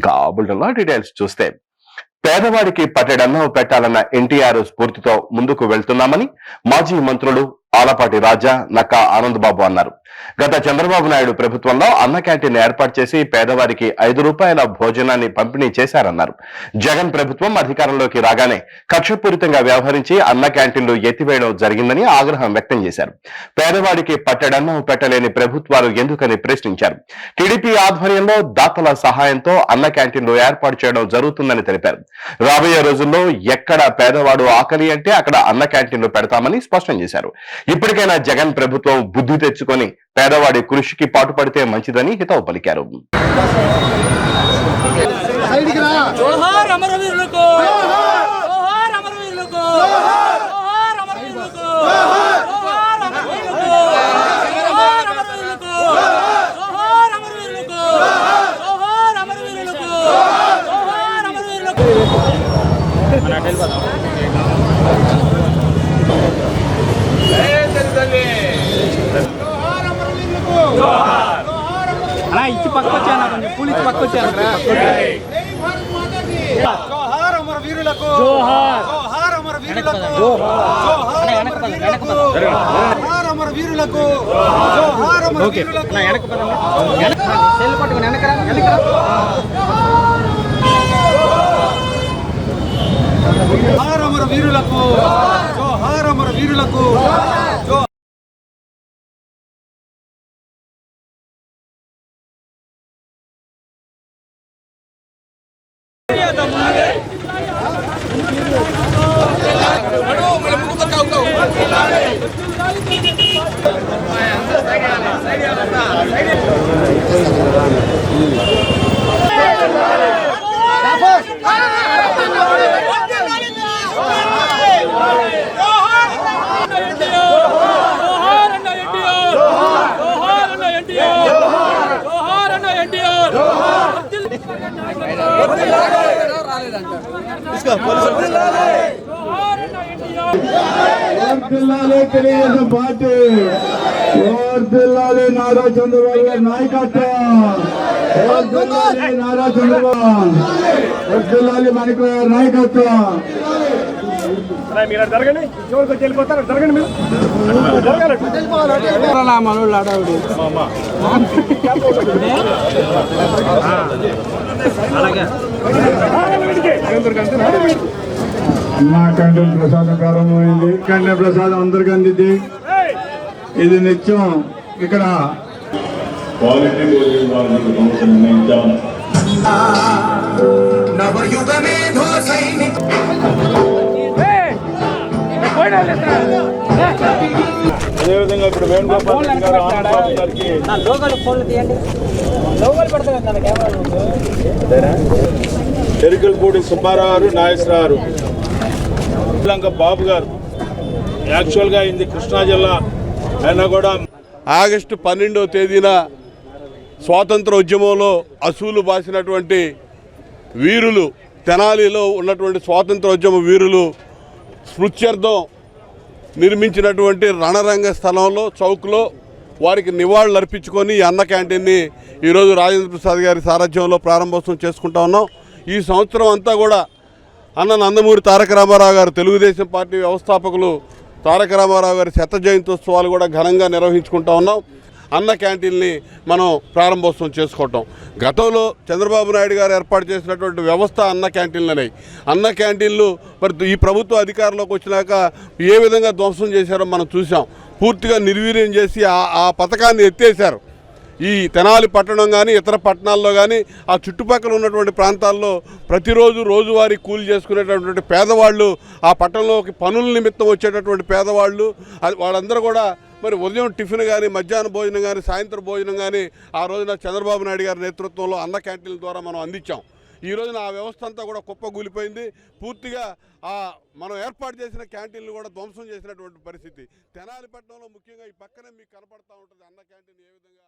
ఇక బులెటిన్లో డీటెయిల్స్ చూస్తే పేదవాడికి పట్టెడన్నం పెట్టాలన్న ఎన్టీఆర్ స్ఫూర్తితో ముందుకు వెళ్తున్నామని మాజీ మంత్రులు ఆలపాటి రాజా నక్కా ఆనందబాబు అన్నారు. గత చంద్రబాబు నాయుడు ప్రభుత్వంలో అన్న క్యాంటీన్ ఏర్పాటు చేసి పేదవారికి ₹5 భోజనాన్ని పంపిణీ చేశారన్నారు. జగన్ ప్రభుత్వం అధికారంలోకి రాగానే కక్షపూరితంగా వ్యవహరించి అన్న క్యాంటీన్లు ఎత్తివేయడం జరిగిందని ఆగ్రహం వ్యక్తం చేశారు. పేదవాడికి పట్టెడన్నం పెట్టలేని ప్రభుత్వాలు ఎందుకని ప్రశ్నించారు. టీడీపీ ఆధ్వర్యంలో దాతల సహాయంతో అన్న క్యాంటీన్లు ఏర్పాటు చేయడం జరుగుతుందని తెలిపారు. రాబోయే రోజుల్లో ఎక్కడ పేదవాడు ఆకలి అంటే అక్కడ అన్న క్యాంటీన్లు పెడతామని స్పష్టం చేశారు. ఇప్పటికైనా జగన్ ప్రభుత్వం బుద్ధి తెచ్చుకొని పేదవాడి కృషికి పాటుపడితే మంచిదని హితవు పలికారు. అలా ఇచ్చి పక్క వచ్చాను కొంచెం పూలు ఇచ్చి పక్క వచ్చాను. జోహార్ అమర వీరులకు, జోహార్ అమర వీరులకు, జోహార్ అమర వీరులకు, జోహార్ అమర వీరులకు. వెనక సెల్ పట్టుకుని వెనకరా వెనకరా. జోహార్ అమర వీరులకు, జోహార్ అమర వీరులకు. తెలుగుదేశం పార్టీ వర్ధిల్లాలి, నారా చంద్రబాబు గారి నాయకత్వం వర్ధిల్లాలి, నారా చంద్రబాబు వర్ధిల్లాలి, మనకు నాయకత్వం. జరగండి, చివరికి వెళ్ళిపోతారు. జరగండి, మీరు మనోళ్ళు ఆడావిడి అన్నా క్యాంటీన్ ప్రసాదం ప్రారంభమైంది. క్యాంటీన్ ప్రసాదం అందరికీ అందింది. ఇది నిత్యం ఇక్కడ క్వాలిటీ అదేవిధంగా ఇప్పుడు వేణుగోపాల్ గారికి చెరుకులపూడి సుబ్బారావు గారు, నాగేశ్వరరావు గారు, బాబు గారు. యాక్చువల్గా ఇది కృష్ణా జిల్లా అయినా కూడా ఆగస్టు 12వ తేదీన స్వాతంత్ర ఉద్యమంలో అసూలు బాసినటువంటి వీరులు, తెనాలిలో ఉన్నటువంటి స్వాతంత్రోద్యమ వీరులు స్మృత్యర్థం నిర్మించినటువంటి రణరంగ స్థలంలో చౌక్లో వారికి నివాళులు అర్పించుకొని ఈ అన్న క్యాంటీన్ని ఈరోజు రాజేంద్ర ప్రసాద్ గారి సారథ్యంలో ప్రారంభోత్సవం చేసుకుంటా ఉన్నాం. ఈ సంవత్సరం అంతా కూడా అన్న నందమూరి తారక రామారావు గారు, తెలుగుదేశం పార్టీ వ్యవస్థాపకులు తారక రామారావు గారి 100వ జయంత్యోత్సవాలు కూడా ఘనంగా నిర్వహించుకుంటా ఉన్నాం. అన్న క్యాంటీన్ని మనం ప్రారంభోత్సవం చేసుకోవటం. గతంలో చంద్రబాబు నాయుడు గారు ఏర్పాటు చేసినటువంటి వ్యవస్థ అన్న క్యాంటీన్లనే. అన్న క్యాంటీన్లు మరి ఈ ప్రభుత్వ అధికారంలోకి వచ్చినాక ఏ విధంగా ధ్వంసం చేశారో మనం చూసాం. పూర్తిగా నిర్వీర్యం చేసి ఆ పథకాన్ని ఎత్తేశారు. ఈ తెనాలి పట్టణం కానీ ఇతర పట్టణాల్లో కానీ ఆ చుట్టుపక్కల ఉన్నటువంటి ప్రాంతాల్లో ప్రతిరోజు రోజువారీ కూలి చేసుకునేటటువంటి పేదవాళ్ళు, ఆ పట్టణంలోకి పనుల నిమిత్తం వచ్చేటటువంటి పేదవాళ్ళు, వాళ్ళందరూ కూడా మరి ఉదయం టిఫిన్ కానీ, మధ్యాహ్న భోజనం కానీ, సాయంత్రం భోజనం కానీ ఆ రోజున చంద్రబాబు నాయుడు గారి నేతృత్వంలో అన్న క్యాంటీన్ల ద్వారా మనం అందించాం. ఈ రోజున ఆ వ్యవస్థ అంతా కూడా కుప్పగూలిపోయింది. పూర్తిగా మనం ఏర్పాటు చేసిన క్యాంటీన్లు కూడా ధ్వంసం చేసినటువంటి పరిస్థితి. తెనాలి పట్టణంలో ముఖ్యంగా ఈ పక్కనే మీకు కనపడతా ఉంటుంది అన్న క్యాంటీన్ ఏ విధంగా